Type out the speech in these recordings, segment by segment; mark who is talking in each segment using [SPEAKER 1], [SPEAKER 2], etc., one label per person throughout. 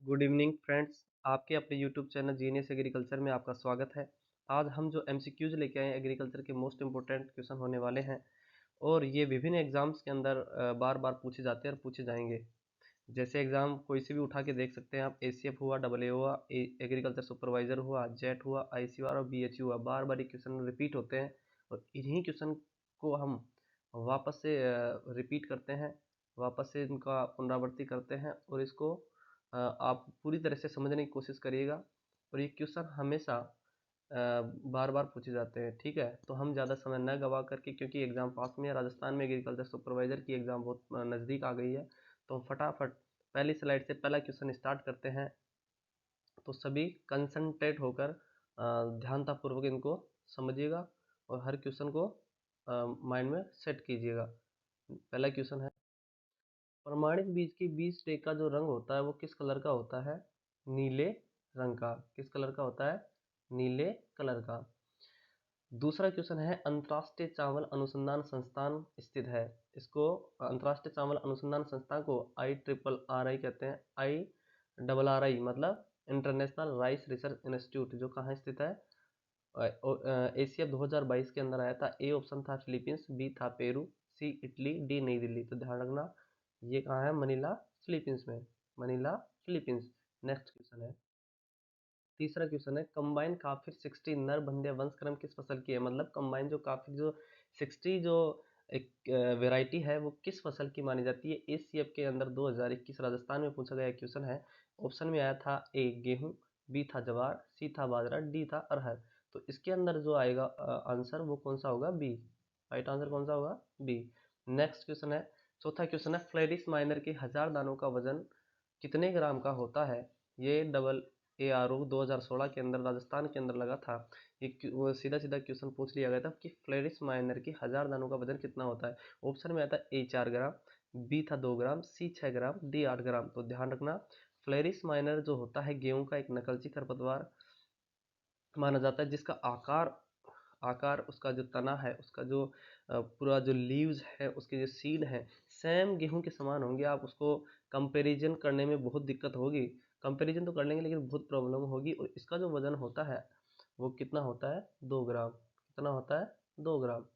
[SPEAKER 1] Good evening friends. आपके अपने YouTube channel genius agriculture में आपका स्वागत है। आज हम जो एमसीक्यूज लेके आए हैं एग्रीकल्चर के मोस्ट इंपॉर्टेंट क्वेश्चन होने वाले हैं और ये विभिन्न एग्जाम्स के अंदर बार बार पूछे जाते हैं और पूछे जाएंगे। जैसे एग्जाम कोई से भी उठा के देख सकते हैं आप। एसीएफ हुआ, डबल ए हुआ, एग्रीकल्चर सुपरवाइजर हुआ, जेट हुआ, आईसीआर और बीएचयू हुआ, बार बार ये क्वेश्चन रिपीट होते हैं और इन्हीं क्वेश्चन को हम वापस से रिपीट करते हैं, वापस से इनका पुनरावृत्ति करते हैं और इसको आप पूरी तरह से समझने की कोशिश करिएगा। और ये क्वेश्चन हमेशा बार बार पूछे जाते हैं, ठीक है। तो हम ज़्यादा समय न गवा करके, क्योंकि एग्ज़ाम पास में है, राजस्थान में एग्रीकल्चर सुपरवाइज़र की एग्ज़ाम बहुत नज़दीक आ गई है, तो हम फटाफट पहली स्लाइड से पहला क्वेश्चन स्टार्ट करते हैं। तो सभी कंसंट्रेट होकर ध्यानतापूर्वक इनको समझिएगा और हर क्वेश्चन को माइंड में सेट कीजिएगा। पहला क्वेश्चन है, प्रमाणित बीज की बीज ट्रे का जो रंग होता है वो किस कलर का होता है? नीले रंग का। किस कलर का होता है? नीले कलर का। दूसरा क्वेश्चन है, अंतर्राष्ट्रीय चावल अनुसंधान संस्थान स्थित है। इसको अंतर्राष्ट्रीय चावल अनुसंधान संस्थान को IRRI कहते हैं। IRRI मतलब इंटरनेशनल राइस रिसर्च इंस्टीट्यूट, जो कहाँ स्थित है? एशिया 2022 के अंदर आया था। ए ऑप्शन था फिलीपींस, बी था पेरू, सी इटली, डी नई दिल्ली। तो ध्यान रखना, ये कहाँ है? मनीला फिलीपींस में। Manila Philippines. नेक्स्ट क्वेश्चन है, तीसरा क्वेश्चन है, कंबाइन काफिर 60 नर बंध्या वंशक्रम किस फसल की है? मतलब कंबाइन जो काफिर जो 60 जो एक वेराइटी है वो किस फसल की मानी जाती है? एसीएफ के अंदर 2021 राजस्थान में पूछा गया क्वेश्चन है। ऑप्शन में आया था ए गेहूं, बी था जवार, सी था बाजरा, डी था अरहर। तो इसके अंदर जो आएगा आंसर वो कौन सा होगा? बी। राइट आंसर कौन सा होगा? बी। नेक्स्ट क्वेश्चन है, चौथा क्वेश्चन है, फ्लेरिस माइनर के 1000 दानों का वजन कितने ग्राम का होता है? ये डबल ARO 2016 के अंदर राजस्थान के अंदर लगा था। ये वो सीधा सीधा क्वेश्चन पूछ लिया गया था कि फ्लेरिस माइनर की 1000 दानों का वजन कितना होता है? ऑप्शन में आता है ए 4 ग्राम, बी था 2 ग्राम, सी 6 ग्राम, डी 8 ग्राम। तो ध्यान रखना, फ्लेरिस माइनर जो होता है गेहूं का एक नकलची खरपतवार माना जाता है, जिसका आकार आकार उसका जो तना है, उसका जो पूरा जो लीव्स है, उसके जो सीड है, सेम गेहूं के समान होंगे। आप उसको कंपैरिजन करने में बहुत दिक्कत होगी। कंपैरिजन तो कर लेंगे लेकिन बहुत प्रॉब्लम होगी। और इसका जो वजन होता है वो कितना होता है? 2 ग्राम। कितना होता है? 2 ग्राम।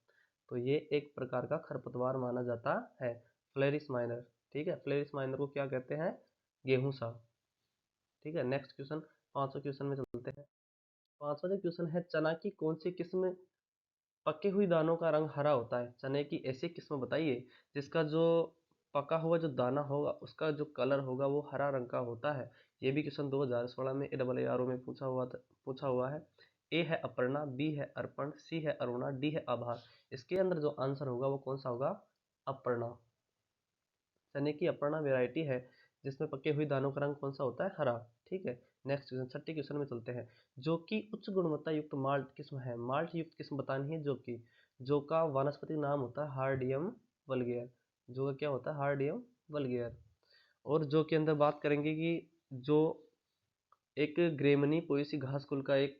[SPEAKER 1] तो ये एक प्रकार का खरपतवार माना जाता है, फ्लेरिस माइनर। ठीक है, फ्लेरिस माइनर को क्या कहते हैं? गेहूं सा। ठीक है, नेक्स्ट क्वेश्चन, 500 क्वेश्चन में चलते हैं। 5वां जो क्वेश्चन है, चना की कौन सी किस्म पके हुई दानों का रंग हरा होता है? चने की ऐसी किस्म बताइए जिसका जो पका हुआ जो दाना होगा उसका जो कलर होगा वो हरा रंग का होता है। ये भी क्वेश्चन 2016 में ARRO में पूछा हुआ है। ए है अपर्णा, बी है अर्पण, सी है अरुणा, डी है आभार। इसके अंदर जो आंसर होगा वो कौन सा होगा? अपर्णा। चने की अपर्णा वेराइटी है जिसमें पके हुई दानों का रंग कौन सा होता है? हरा। ठीक है, नेक्स्ट क्वेश्चन, छठे क्वेश्चन में चलते हैं। जो कि उच्च गुणवत्ता युक्त माल्ट किस्म है? माल्ट युक्त किस्म बतानी है। जो का वानस्पतिक नाम होता है हार्डियम वल्गेयर। जो का क्या होता है? हार्डियम वल्गेयर। और जो के अंदर बात करेंगे कि जो एक ग्रेमनी पोएसी घास कुल का एक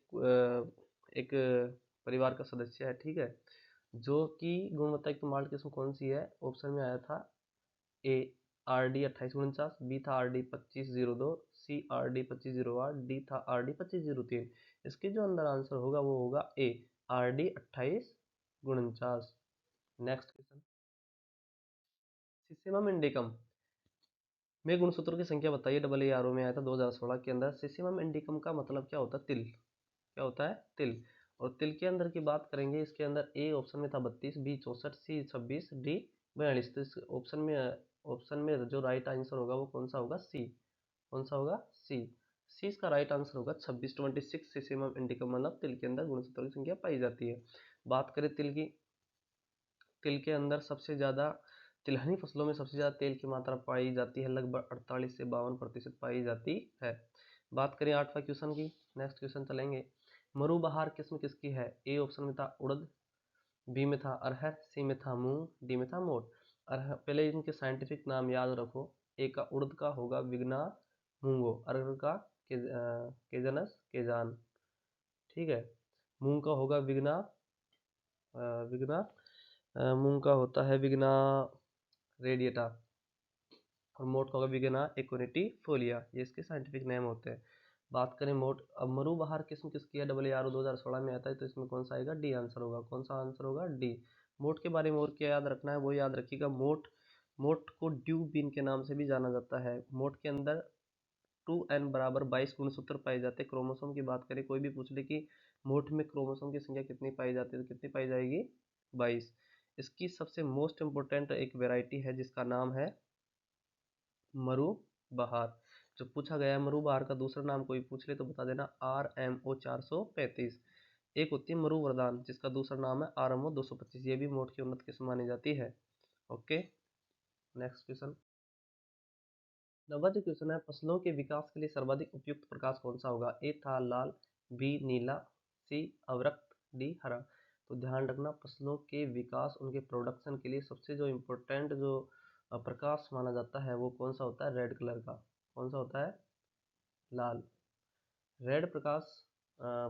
[SPEAKER 1] परिवार का सदस्य है, ठीक है। जो कि गुणवत्ता युक्त माल्ट किस्म कौन सी है? ऑप्शन में आया था ए RD 2849, बी था RD 2502, सी RD 2508, डी था RD 2503। इसके जो अंदर आंसर होगा वो होगा ए RD 2849। नेक्स्ट क्वेश्चन, सिसिमम इंडिकम में गुणसूत्रों की संख्या बताइए। ARRO में आया था 2016 के अंदर। सिसिमम इंडिकम का मतलब क्या होता है? तिल। क्या होता है? तिल। और तिल के अंदर की बात करेंगे, इसके अंदर ए ऑप्शन में था 32, बी 64, सी 26, डी 42। तो इस ऑप्शन में जो राइट आंसर होगा वो कौन सा होगा? सी। कौन सा होगा? सी। सी इसका राइट आंसर होगा 26, 26 सिसिमम इंडिकम मतलब तिल के अंदर गुणसूत्रों की संख्या पाई जाती है। बात करें तिल की, तिल के अंदर सबसे ज़्यादा तिलहनी फसलों में सबसे ज़्यादा तेल की मात्रा पाई जाती है, लगभग 48 से 52% पाई जाती है। बात करें 8वां क्वेश्चन की, नेक्स्ट क्वेश्चन चलेंगे। मरुबहार किस्म किसकी है? ए ऑप्शन में था उड़द, बी में था अरहर, सी में था मूंग, डी में था मोठ। अरहर, पहले इनके साइंटिफिक नाम याद रखो। ए का उड़द का होगा विग्ना मूंगो, अरहर का केजनस केजान। ठीक है, मूंग का होगा विग्ना विग्ना मूंग का होता है विग्ना रेडिएटा। और मोट का विगना एक्विनिटीफोलिया, ये इसके साइंटिफिक नेम होते हैं। बात करें मोट, अब मरुबहार किस्म किसकी है, WRO 2016 में आता है, तो इसमें कौन सा आएगा, डी आंसर होगा। कौन सा आंसर होगा, डी। मोट के बारे में और क्या याद रखना है, वो याद रखिएगा, मोट मोट को ड्यू बीन के नाम से भी जाना जाता है। मोट के अंदर 2n बराबर 22 गुणसूत्र पाए जाते हैं। क्रोमोसोम की बात करें, कोई भी पूछ ले कि मोट में क्रोमोसोम की संख्या कितनी पाई जाती है, तो कितनी पाई जाएगी, 22। इसकी सबसे मोस्ट इम्पोर्टेंट एक वेराइटी है जिसका नाम है मरुबहार। जो पूछा गया है मरुबहार का दूसरा नाम कोई पूछ ले तो बता देना RMO 435। एक होती है मरुवरदान जिसका दूसरा नाम है RMO 225, ये भी मोट की उन्नत किस्म मानी जाती है। Okay, next question. नवा जो क्वेश्चन है, फसलों के विकास के लिए सर्वाधिक उपयुक्त प्रकाश कौन सा होगा, ए था लाल, बी नीला, सी अवरक्त, डी हरा। तो ध्यान रखना, फसलों के विकास, उनके प्रोडक्शन के लिए सबसे जो इम्पोर्टेंट जो प्रकाश माना जाता है वो कौन सा होता है, रेड कलर का। कौन सा होता है, लाल। रेड प्रकाश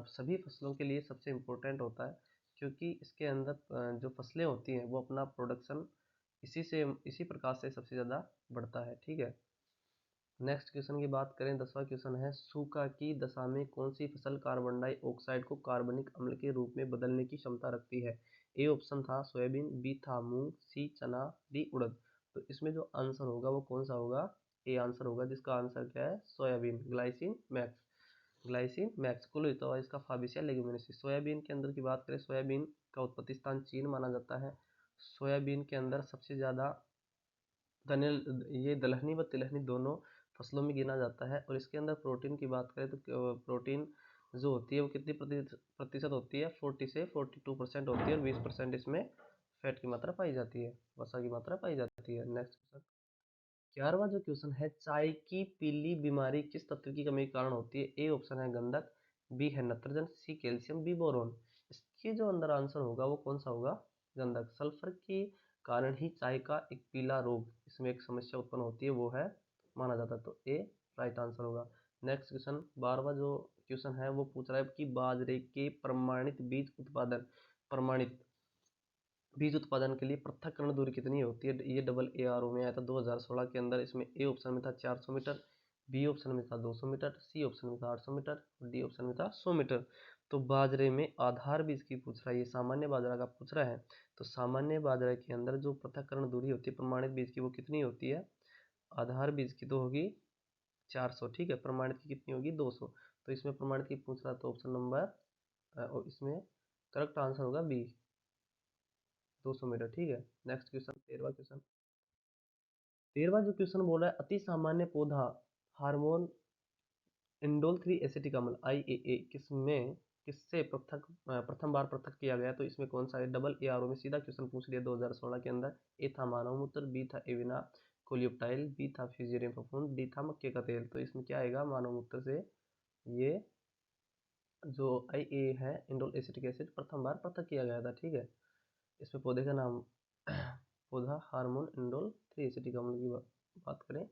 [SPEAKER 1] सभी फसलों के लिए सबसे इम्पोर्टेंट होता है, क्योंकि इसके अंदर जो फसलें होती हैं वो अपना प्रोडक्शन इसी प्रकाश से सबसे ज़्यादा बढ़ता है। ठीक है, नेक्स्ट क्वेश्चन की बात करें, 10वां क्वेश्चन है, सूखा की दशा में कौन सी फसल कार्बन डाइऑक्साइड को कार्बनिक अम्ल के रूप में बदलने की क्षमता रखती है। ए ऑप्शन था सोयाबीन, बी था मूंग, सी चना, डी उड़द। तो इसमें जो आंसर होगा वो कौन सा होगा, ए आंसर होगा, जिसका आंसर क्या है, soybean, glycine max. Glycine max कुल तो इसका फाबिसिया लेग्यूमिनेसी। सोयाबीन के अंदर की बात करें, सोयाबीन का उत्पत्ति स्थान चीन माना जाता है। सोयाबीन के अंदर सबसे ज़्यादा ये दलहनी व तिलहनी दोनों फसलों में गिना जाता है। और इसके अंदर प्रोटीन की बात करें तो प्रोटीन जो होती है वो कितनी प्रतिशत होती है, 40 से 42% होती है, और 20% इसमें फैट की मात्रा पाई जाती है, वसा की मात्रा पाई जाती है। नेक्स्ट क्वेश्चन, 11वां जो क्वेश्चन है, चाय की पीली बीमारी किस तत्व की कमी के कारण होती है। ए ऑप्शन है गंधक, बी है नत्रजन, सी कैल्शियम, डी बोरोन। इसके जो अंदर आंसर होगा वो कौन सा होगा, गंधक। सल्फर के कारण ही चाय का एक पीला रोग, इसमें एक समस्या उत्पन्न होती है, वो है माना जाता है, तो ए राइट आंसर होगा। नेक्स्ट क्वेश्चन, 12वां जो क्वेश्चन है वो पूछ रहा है कि बाजरे के प्रमाणित बीज उत्पादन के लिए पृथक्करण दूरी कितनी होती है। ये AARO में आया था 2016 के अंदर। इसमें ए ऑप्शन में था 400 मीटर, बी ऑप्शन में था 200 मीटर, सी ऑप्शन में था 800 मीटर, डी ऑप्शन में था 100 मीटर। तो बाजरे में आधार बीज की पूछ रहा है, ये सामान्य बाजरा का पूछ रहा है। तो सामान्य बाजरा के अंदर जो पृथक्करण दूरी होती है प्रमाणित बीज की वो कितनी होती है, आधार बीज की तो होगी 400, ठीक है, प्रमाणित की कितनी होगी 200। तो इसमें प्रमाणित की पूछ रहा है तो ऑप्शन नंबर इसमें करेक्ट आंसर होगा बी, 200 मीटर। ठीक है, नेक्स्ट क्वेश्चन, 13वां क्वेश्चन। 13वां जो क्वेश्चन बोल रहा है, अति सामान्य पौधा हार्मोन इंडोल 3 एसिटिक अम्ल IAA किससे प्रथम बार पृथक किया गया। तो इसमें कौन सा है, AARO में सीधा क्वेश्चन पूछ लिया 2016 के अंदर। ए था मानव मूत्र, बी था एविना कोलियोप्टाइल, बी था फ्यूजेरियम फफूंद, डी था मक्के का तेल। तो इसमें क्या आएगा, मानव मूत्र से ये जो IA है इंडोल एसिटिक एसिड प्रथम बार पृथक किया गया था। ठीक है, इसमें पौधे का नाम पौधा हार्मोन इंडोल 3 एसिटिक अम्ल की बात करें तो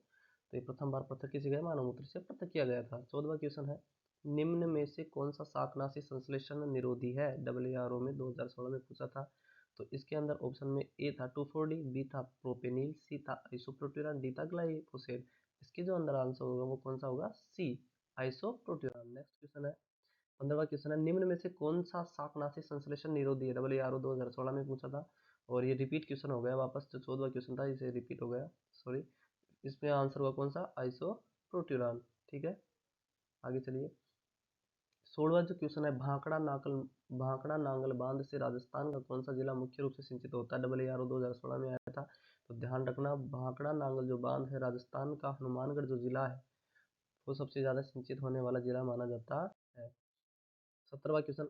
[SPEAKER 1] ये प्रथम बार पृथक किसी गए मानव मूत्र से पृथक किया गया था। 14वां क्वेश्चन है, निम्न में से कौन सा शाकनाशी संश्लेषण निरोधी है। AARO में 2016 में पूछा था। तो इसके अंदर ऑप्शन में ए था 2,4-D, बी था प्रोपेनिल, सी था आइसोप्रोट्यूरान, डी था ग्लाइफोसेट। इसके जो अंदर आंसर होगा वो कौन सा होगा, सी आइसोप्रोट्यूरान। नेक्स्ट क्वेश्चन है, 15वां क्वेश्चन है, निम्न में से कौन सा शाकनाशी संश्लेषण निरोधी है। AARO 2016 में पूछा था और ये रिपीट क्वेश्चन हो गया वापस, जो 14वां क्वेश्चन था इसे रिपीट हो गया, सॉरी। इसमें आंसर हुआ कौन सा, आइसोप्रोट्यूरान। ठीक है, आगे चलिए। 16वां जो क्वेश्चन है, भाखड़ा नांगल बांध से राजस्थान का कौन सा जिला मुख्य रूप से सिंचित होता है। AARO 2016 में आया था। तो ध्यान रखना, भाखड़ा नांगल जो बांध है राजस्थान का हनुमानगढ़ जो जिला है वो सबसे ज्यादा सिंचित होने वाला जिला माना जाता है। 17वां क्वेश्चन,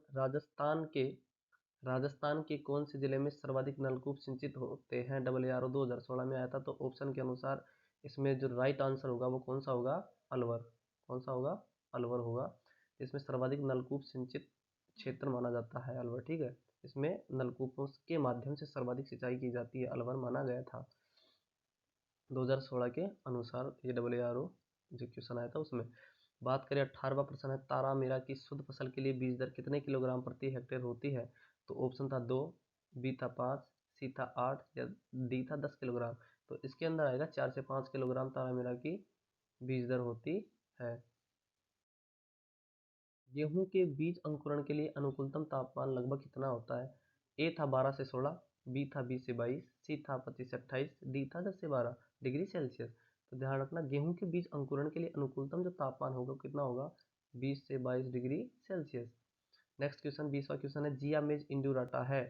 [SPEAKER 1] राजस्थान के कौन से जिले में सर्वाधिक नलकूप सिंचित होते हैं। AARO 2016 में आया था। तो ऑप्शन के अनुसार इसमें जो राइट आंसर होगा वो कौन सा होगा, अलवर। कौन सा होगा, अलवर होगा। इसमें सर्वाधिक नलकूप सिंचित क्षेत्र माना जाता है अलवर। ठीक है, इसमें नलकूपों के माध्यम से सर्वाधिक सिंचाई की जाती है, अलवर माना गया था 2016 के अनुसार। ये AARO जो क्वेश्चन आया था उसमें। बात करें 18वां प्रश्न है, तारा मीरा की शुद्ध फसल के लिए बीज दर कितने किलोग्राम प्रति हेक्टेयर होती है। तो ऑप्शन था 2, बी था 5, सी था 8 या डी था 10 किलोग्राम। तो इसके अंदर आएगा 4 से 5 किलोग्राम तारामीरा की बीज दर होती है। गेहूं के बीज अंकुरण के लिए अनुकूलतम तापमान लगभग कितना होता है? ए था 12 से 16, बी था 20 से 22, सी था 25 से 28, डी था 10 से 12 डिग्री सेल्सियस। तो ध्यान रखना, गेहूं के बीज अंकुरण के लिए अनुकूलतम जो तापमान होगा कितना होगा? 20 से 22 डिग्री सेल्सियस। नेक्स्ट क्वेश्चन, 20वां क्वेश्चन है, जियामेज इंड्यूराटा है।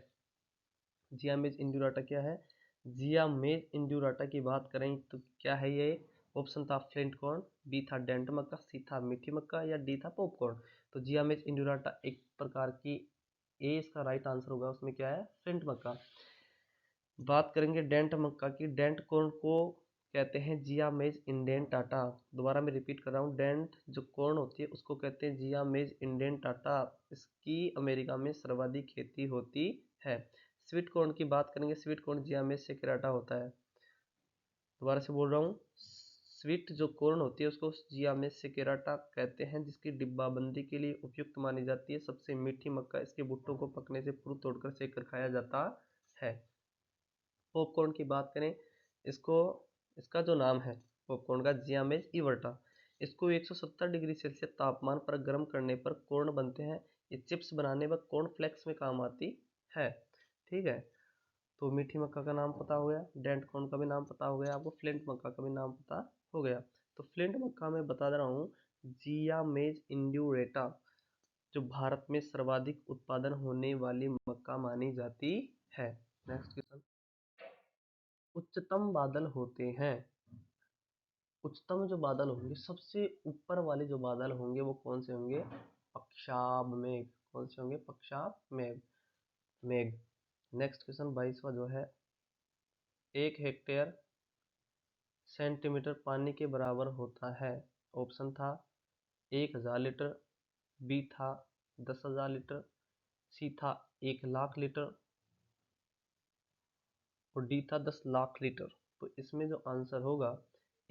[SPEAKER 1] जियामेज इंड्यूराटा क्या है? जियामेज इंड्यूराटा की बात करें तो क्या है ये? ऑप्शन था फ्लिंट कॉर्न, बी था डेंट मक्का, सी था मीठी मक्का या डी था पॉपकॉर्न। तो जियामेज इंड्यूराटा एक प्रकार की, ए इसका राइट आंसर होगा, उसमें क्या है? फ्लिंट मक्का। बात करेंगे डेंट मक्का की। डेंट कॉर्न को कहते हैं जियामेज इंडेंटाटा। दोबारा मैं रिपीट कर रहा हूँ, डेंट जो कॉर्न होती है उसको कहते हैं जियामेज इंडेंटाटा। इसकी अमेरिका में सर्वाधिक खेती होती है। स्वीट कॉर्न की बात करेंगे, स्वीट कॉर्न जियामेज सेकेराटा होता है। दोबारा से बोल रहा हूँ, स्वीट जो कॉर्न होती है उसको जियामेज सेकेराटा कहते हैं, जिसकी डिब्बाबंदी के लिए उपयुक्त मानी जाती है। सबसे मीठी मक्का, इसके भुट्टों को पकने से पूर्व तोड़कर सेक कर खाया जाता है। पॉपकॉर्न की बात करें, इसको, इसका जो नाम है पॉपकॉर्न का, जियामेज इवर्टा। इसको 170 डिग्री सेल्सियस तापमान पर गर्म करने पर कॉर्न बनते हैं। ये चिप्स बनाने व कॉर्न फ्लेक्स में काम आती है। ठीक है, तो मीठी मक्का का नाम पता हो गया, डेंट कॉर्न का भी नाम पता हो गया आपको, फ्लिंट मक्का का भी नाम पता हो गया। तो फ्लिंट मक्का में बता दे रहा हूँ, जियामेज इंड्यूरेटा जो भारत में सर्वाधिक उत्पादन होने वाली मक्का मानी जाती है। नेक्स्ट क्वेश्चन, उच्चतम बादल होते हैं। उच्चतम जो बादल होंगे, सबसे ऊपर वाले जो बादल होंगे वो कौन से होंगे? पक्षाब मेघ। कौन से होंगे? पक्षाब मेघ, मेघ। नेक्स्ट क्वेश्चन 22वां जो है, 1 हेक्टेयर सेंटीमीटर पानी के बराबर होता है। ऑप्शन था 1000 लीटर, बी था 10,000 लीटर, सी था 1 लाख लीटर और डी था 10 लाख लीटर। तो इसमें जो आंसर होगा,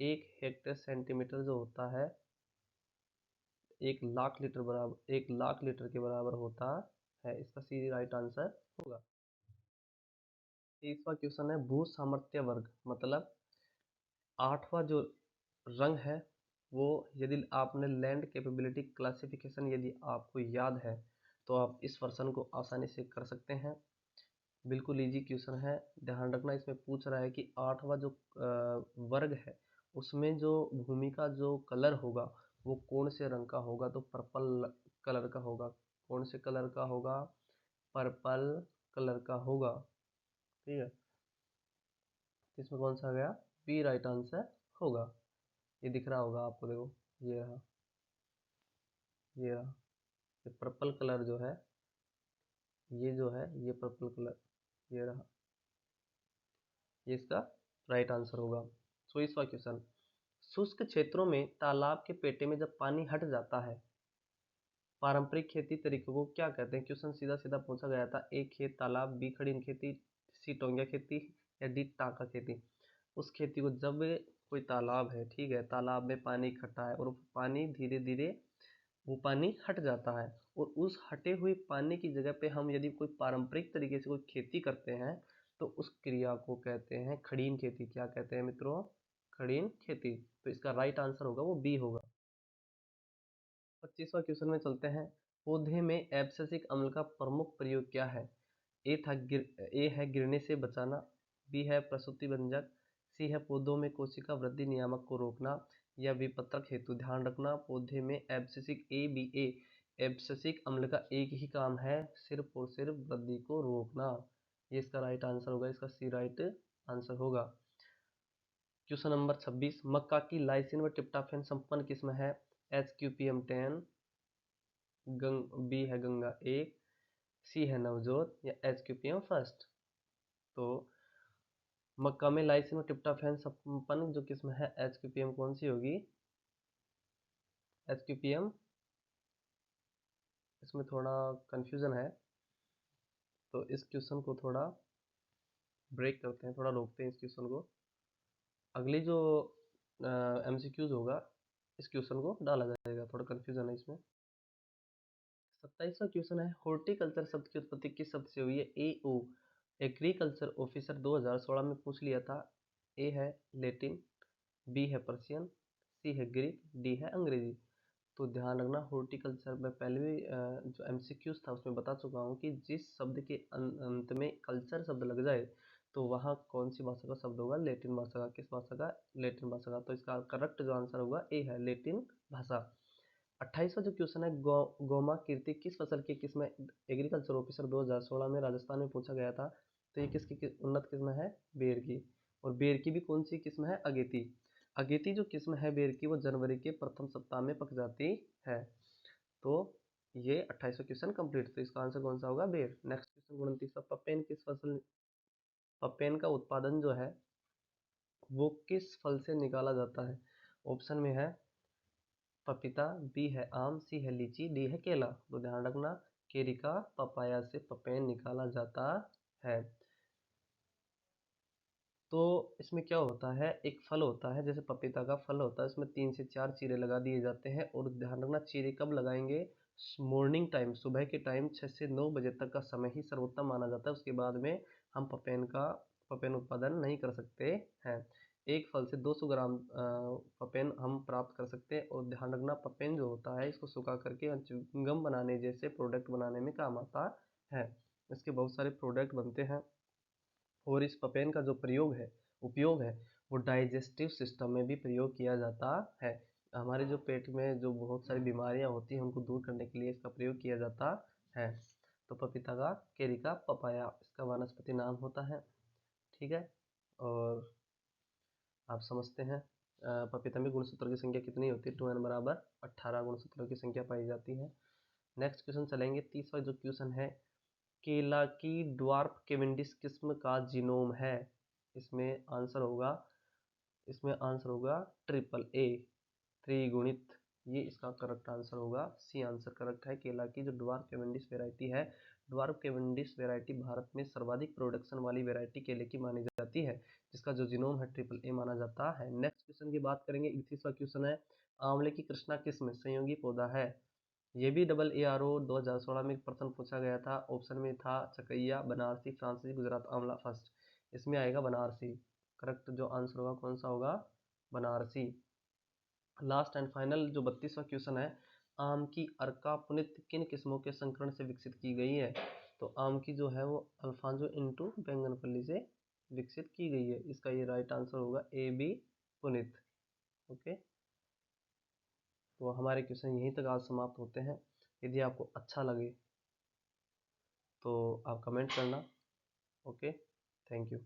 [SPEAKER 1] 1 हेक्टेयर सेंटीमीटर जो होता है 1 लाख लीटर बराबर, 1 लाख लीटर के बराबर होता है। इसका सी राइट आंसर होगा। 30वां क्वेश्चन है, भू सामर्थ्य वर्ग मतलब 8वां जो रंग है वो, यदि आपने लैंड कैपेबिलिटी क्लासिफिकेशन यदि आपको याद है तो आप इस वर्सन को आसानी से कर सकते हैं। बिल्कुल इजी क्वेश्चन है। ध्यान रखना, इसमें पूछ रहा है कि 8वां जो वर्ग है उसमें जो भूमि का जो कलर होगा वो कौन से रंग का होगा? तो पर्पल कलर का होगा। कौन से कलर का होगा? पर्पल कलर का होगा। ठीक है, इसमें कौन सा आ गया? बी राइट आंसर होगा। ये दिख रहा होगा आपको, देखो ये रहा, ये रहा, ये पर्पल कलर जो है, ये जो है ये पर्पल कलर, ये रहा, ये इसका राइट आंसर होगा। 24वां क्वेश्चन, शुष्क क्षेत्रों में तालाब के पेटे में जब पानी हट जाता है, पारंपरिक खेती तरीकों को क्या कहते हैं? क्वेश्चन सीधा सीधा पूछा गया था। ए खेत तालाब, बी खड़ीन खेती, सी टोंगिया खेती या डी टाँका खेती। उस खेती को, जब कोई तालाब है, ठीक है, तालाब में पानी इकट्ठा है और पानी धीरे धीरे वो पानी हट जाता है और उस हटे हुए पानी की जगह पे हम यदि कोई पारंपरिक तरीके से कोई खेती करते हैं तो उस क्रिया को कहते हैं खड़ीन खेती। क्या कहते हैं मित्रों? खड़ीन खेती। तो इसका राइट आंसर होगा वो बी होगा। 25वां क्वेश्चन में चलते हैं, पौधे में एब्सिसिक अम्ल का प्रमुख प्रयोग क्या है? ए है गिरने से बचाना, बी है प्रसूति भंजक, सी है पौधों में कोशिका वृद्धि नियामक को रोकना या विपत्रक हेतु। ध्यान रखना, पौधे में abscisic, A B A, abscisic अम्ल का एक ही काम है, सिर्फ और सिर्फ वृद्धि को रोकना। ये इसका राइट आंसर होगा, इसका सी राइट आंसर होगा। क्वेश्चन नंबर 26, मक्का की लाइसिन व ट्रिप्टोफैन संपन्न किस्म है? HQPM10, बी है गंगा एक, सी है नवजोत या HQPM फर्स्ट। तो मक्का में लाइसिन व ट्रिप्टोफैन संपन्न जो किस्म है HQPM कौन सी होगी? HQPM, इसमें थोड़ा कंफ्यूजन है तो इस क्वेश्चन को थोड़ा ब्रेक करते हैं, थोड़ा रोकते हैं इस क्वेश्चन को। अगली जो MCQs होगा इस क्वेश्चन को डाला जाएगा, थोड़ा कंफ्यूजन है इसमें। 27वां क्वेश्चन है, हॉर्टिकल्चर शब्द की उत्पत्ति किस शब्द से हुई है? ए ओ, एग्रीकल्चर ऑफिसर 2016 में पूछ लिया था। ए है लेटिन, बी है पर्शियन, सी है ग्रीक, डी है अंग्रेजी। तो ध्यान रखना, हॉर्टिकल्चर में पहले भी जो एमसीक्यूज था उसमें बता चुका हूँ कि जिस शब्द के अंत में कल्चर शब्द लग जाए तो वहाँ कौन सी भाषा का शब्द होगा, लेटिन भाषा का। किस भाषा का? लेटिन भाषा का। तो इसका करेक्ट जो आंसर होगा ए है, लेटिन भाषा। 28वां जो क्वेश्चन है, गोमा कीर्ति किस फसल की किस्म एग्रीकल्चर ऑफिसर 2016 में राजस्थान में पूछा गया था। तो ये किसकी उन्नत किस्म है? बेर की। और बेर की भी कौन सी किस्म है? अगेती। अगेती जो किस्म है बेर की वो जनवरी के प्रथम सप्ताह में पक जाती है। तो ये 28वां क्वेश्चन कंप्लीट। तो इसका आंसर कौन सा होगा? बेर। नेक्स्ट क्वेश्चन 29वां, पपेन किस फसल, पपेन का उत्पादन जो है वो किस फल से निकाला जाता है। ऑप्शन में है पपीता, बी है आम, सी है लीची, डी है केला। तो ध्यान रखना, केरिका पपाया से पपेन निकाला जाता है। तो इसमें क्या होता है, एक फल होता है जैसे पपीता का फल होता है, इसमें 3 से 4 चीरे लगा दिए जाते हैं। और ध्यान रखना, चीरे कब लगाएंगे? मॉर्निंग टाइम, सुबह के टाइम 6 से 9 बजे तक का समय ही सर्वोत्तम माना जाता है। उसके बाद में हम पपेन उत्पादन नहीं कर सकते हैं। एक फल से 200 ग्राम पपेन हम प्राप्त कर सकते हैं। और ध्यान रखना, पपेन जो होता है इसको सुखा करके च्युइंगम बनाने जैसे प्रोडक्ट बनाने में काम आता है। इसके बहुत सारे प्रोडक्ट बनते हैं। और इस पपेन का जो उपयोग है वो डाइजेस्टिव सिस्टम में भी प्रयोग किया जाता है। हमारे जो पेट में जो बहुत सारी बीमारियां होती हैं उनको दूर करने के लिए इसका प्रयोग किया जाता है। तो पपीता का, केरी का, पपाया इसका वानस्पति नाम होता है। ठीक है। और आप समझते हैं पपीता में गुणसूत्रों की संख्या कितनी होती है? 2n बराबर 18 गुणसूत्रों की संख्या पाई जाती है। नेक्स्ट क्वेश्चन चलेंगे, 30वां जो क्वेश्चन है, केला की ड्वार्फ केवेंडिश किस्म का जीनोम है। इसमें आंसर होगा इसमें आंसर होगा ट्रिपल ए, त्रिगुणित। ये इसका करेक्ट आंसर होगा, सी आंसर करेक्ट है। केला की जो ड्वार्फ केवेंडिश वेराइटी है, ड्वार्फ केवेंडिश वेराइटी भारत में सर्वाधिक प्रोडक्शन वाली वेराइटी केले की मानी जाती है, जिसका जो जीनोम है ट्रिपल ए माना जाता है। नेक्स्ट क्वेश्चन की बात करेंगे, 31वां क्वेश्चन है, आंवले की कृष्णा किस्म संयोगी पौधा है। ये भी AARO 2016 में एक प्रश्न पूछा गया था। ऑप्शन में था चकैया, बनारसी, फ्रांसीसी, गुजरात आंवला फर्स्ट। इसमें आएगा बनारसी। करेक्ट जो आंसर होगा कौन सा होगा? बनारसी। लास्ट एंड फाइनल जो 32वां क्वेश्चन है, आम की अर्का पुनित किन किस्मों के संकरण से विकसित की गई है। तो आम की जो है वो अल्फांजो इंटू बैंगनपल्ली से विकसित की गई है। इसका ये राइट आंसर होगा ए बी, पुनित। ओके। तो हमारे क्वेश्चन यहीं तक आज समाप्त होते हैं। यदि आपको अच्छा लगे तो आप कमेंट करना। Okay, thank you.